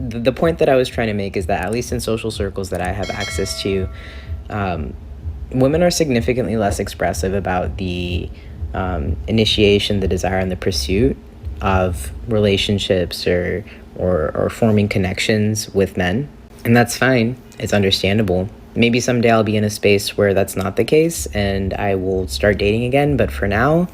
the point that I was trying to make is that, at least in social circles that I have access to, women are significantly less expressive about the initiation, the desire, and the pursuit of relationships or forming connections with men. And that's fine. It's understandable. Maybe someday I'll be in a space where that's not the case and I will start dating again, but for now,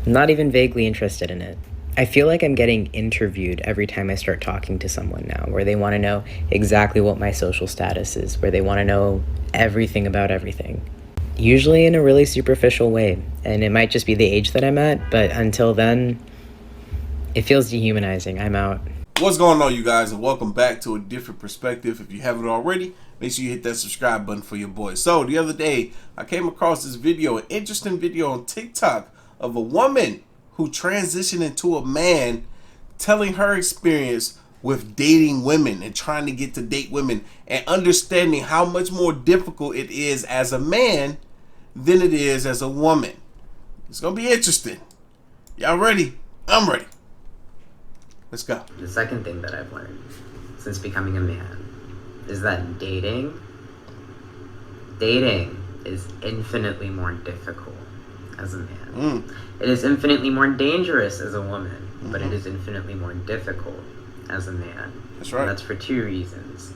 I'm not even vaguely interested in it. I feel like I'm getting interviewed every time I start talking to someone now, where they want to know exactly what my social status is, where they want to know everything about everything. Usually in a really superficial way, and it might just be the age that I'm at, but until then, it feels dehumanizing. I'm out. What's going on, you guys, and welcome back to A Different Perspective. If you haven't already, make sure you hit that subscribe button for your boy. So the other day, I came across this video, an interesting video on TikTok of a woman who transitioned into a man, telling her experience with dating women and trying to get to date women, and understanding how much more difficult it is as a man than it is as a woman. It's gonna be interesting. Y'all ready? I'm ready. Let's go. The second thing that I've learned since becoming a man is that dating is infinitely more difficult as a man. It is infinitely more dangerous as a woman, but it is infinitely more difficult as a man. That's right. And that's for two reasons.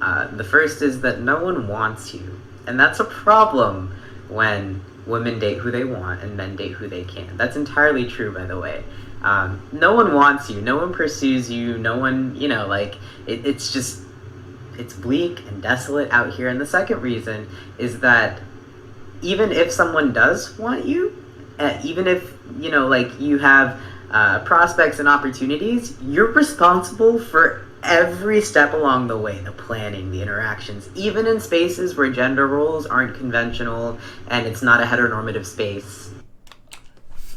The first is that no one wants you, and that's a problem when women date who they want and men date who they can. That's entirely true, by the way. No one wants you, no one pursues you, no one, it's bleak and desolate out here. And the second reason is that even if someone does want you, even if, you have prospects and opportunities, you're responsible for every step along the way, the planning, the interactions, even in spaces where gender roles aren't conventional and it's not a heteronormative space.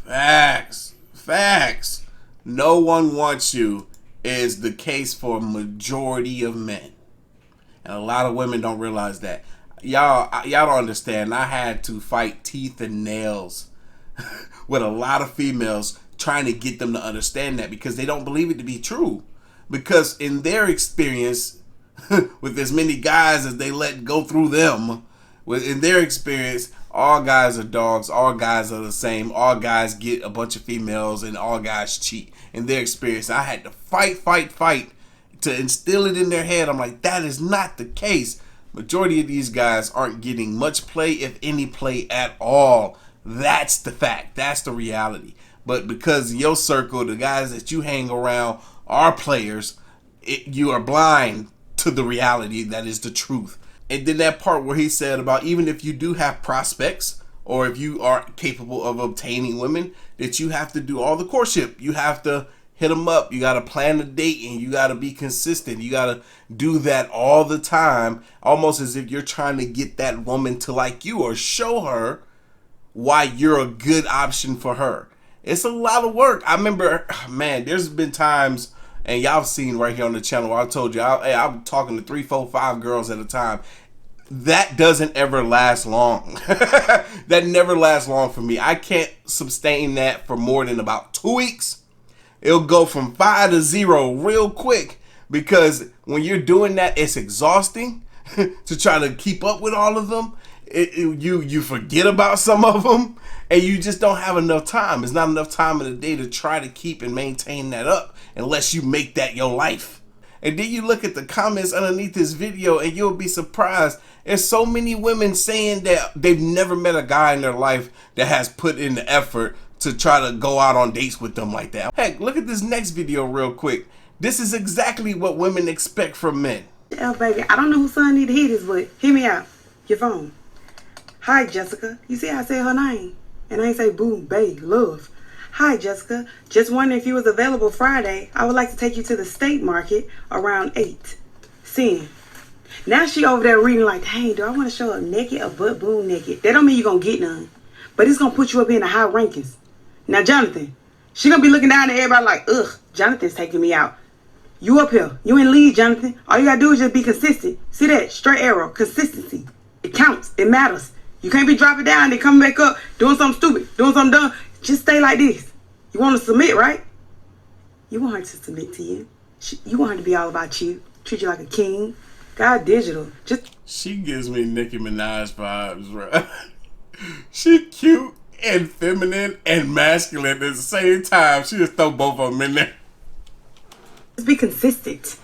Facts. No one wants you is the case for a majority of men. And a lot of women don't realize that. Y'all don't understand. I had to fight teeth and nails with a lot of females trying to get them to understand that, because they don't believe it to be true. Because in their experience, with as many guys as they let go through them, in their experience, all guys are dogs, all guys are the same, all guys get a bunch of females, and all guys cheat. In their experience, I had to fight to instill it in their head. I'm like, that is not the case. Majority of these guys aren't getting much play, if any play at all. That's the fact. That's the reality. But because in your circle, the guys that you hang around are players, you are blind to the reality that is the truth. And then that part where he said about, even if you do have prospects, or if you are capable of obtaining women, that you have to do all the courtship. You have to hit them up. You got to plan the date, and you got to be consistent. You got to do that all the time, almost as if you're trying to get that woman to like you or show her why you're a good option for her. It's a lot of work. I remember, man, there's been times, and y'all seen right here on the channel where I told you, I'm talking to 3, 4, 5 girls at a time. That doesn't ever last long. That never lasts long for me. I can't sustain that for more than about 2 weeks. It'll go from 5 to 0 real quick, because when you're doing that, it's exhausting to try to keep up with all of them. You forget about some of them, and you just don't have enough time. There's not enough time in the day to try to keep and maintain that up, unless you make that your life. And then you look at the comments underneath this video, and you'll be surprised. There's so many women saying that they've never met a guy in their life that has put in the effort to try to go out on dates with them like that. Heck, look at this next video real quick. This is exactly what women expect from men. Yeah, baby, I don't know whose son need to hear this, but hear me out. Your phone. Hi, Jessica. You see how I say her name? And I ain't say boo, babe, love. Hi, Jessica. Just wondering if you was available Friday. I would like to take you to the state market around 8. Sin. Now she over there reading like, hey, do I want to show up naked or butt boom naked? That don't mean you're going to get none. But it's going to put you up in the high rankings. Now, Jonathan, she going to be looking down at everybody like, ugh, Jonathan's taking me out. You up here. You in lead, Jonathan. All you got to do is just be consistent. See that? Straight arrow. Consistency. It counts. It matters. You can't be dropping down and coming back up, doing something stupid, doing something dumb. Just stay like this. You want to submit, right? You want her to submit to you. You want her to be all about you. treat you like a king. God digital. Just She gives me Nicki Minaj vibes, bro. She cute and feminine and masculine at the same time. She just throw both of them in there. be consistent.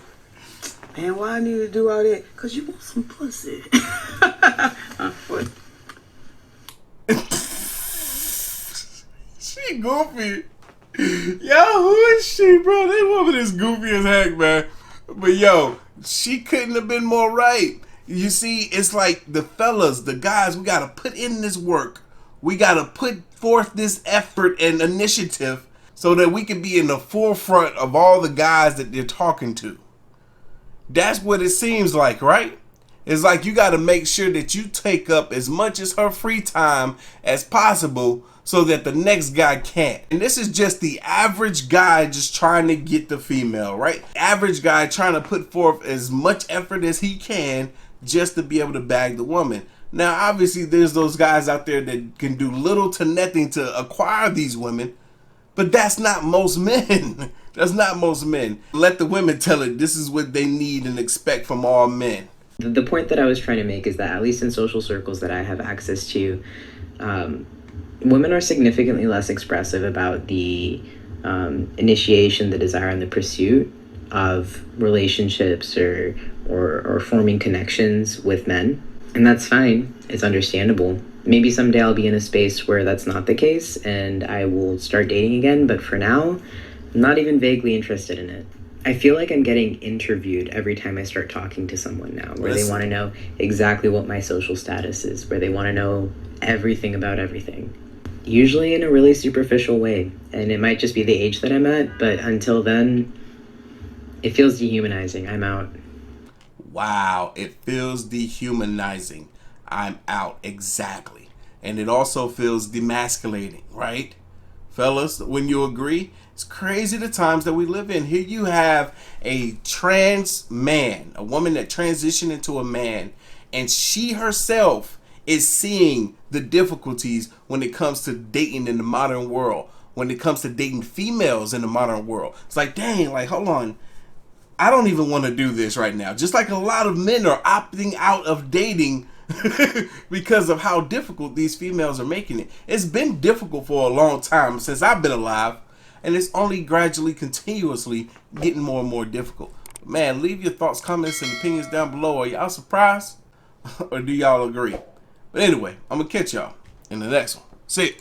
Man, why I need to do all that? Cause you want some pussy. What? She goofy. Yo, who is she, bro? That woman is goofy as heck, man. But yo, she couldn't have been more right. You see, it's like the fellas, the guys, we gotta put in this work. We gotta put forth this effort and initiative so that we can be in the forefront of all the guys that they're talking to. That's what it seems like, right? It's like you gotta make sure that you take up as much as her free time as possible so that the next guy can't. And this is just the average guy just trying to get the female, right? Average guy trying to put forth as much effort as he can just to be able to bag the woman. Now, obviously, there's those guys out there that can do little to nothing to acquire these women, but that's not most men. That's not most men. Let the women tell it. This is what they need and expect from all men. The point that I was trying to make is that, at least in social circles that I have access to, women are significantly less expressive about the initiation, the desire, and the pursuit of relationships or forming connections with men. And that's fine. It's understandable. Maybe someday I'll be in a space where that's not the case and I will start dating again. But for now, I'm not even vaguely interested in it. I feel like I'm getting interviewed every time I start talking to someone now, where they want to know exactly what my social status is, where they want to know everything about everything. Usually in a really superficial way. And it might just be the age that I'm at, but until then, it feels dehumanizing. I'm out. Wow, it feels dehumanizing. I'm out. Exactly. And it also feels demasculating, right? Fellas, when you agree, it's crazy the times that we live in. Here you have a trans man, a woman that transitioned into a man, and she herself is seeing the difficulties when it comes to dating in the modern world, when it comes to dating females in the modern world. It's like, dang, like, hold on. I don't even want to do this right now. Just like a lot of men are opting out of dating because of how difficult these females are making it. It's been difficult for a long time since I've been alive, and it's only gradually, continuously getting more and more difficult. Man, leave your thoughts, comments, and opinions down below. Are y'all surprised? Or do y'all agree? But anyway, I'm going to catch y'all in the next one. See ya.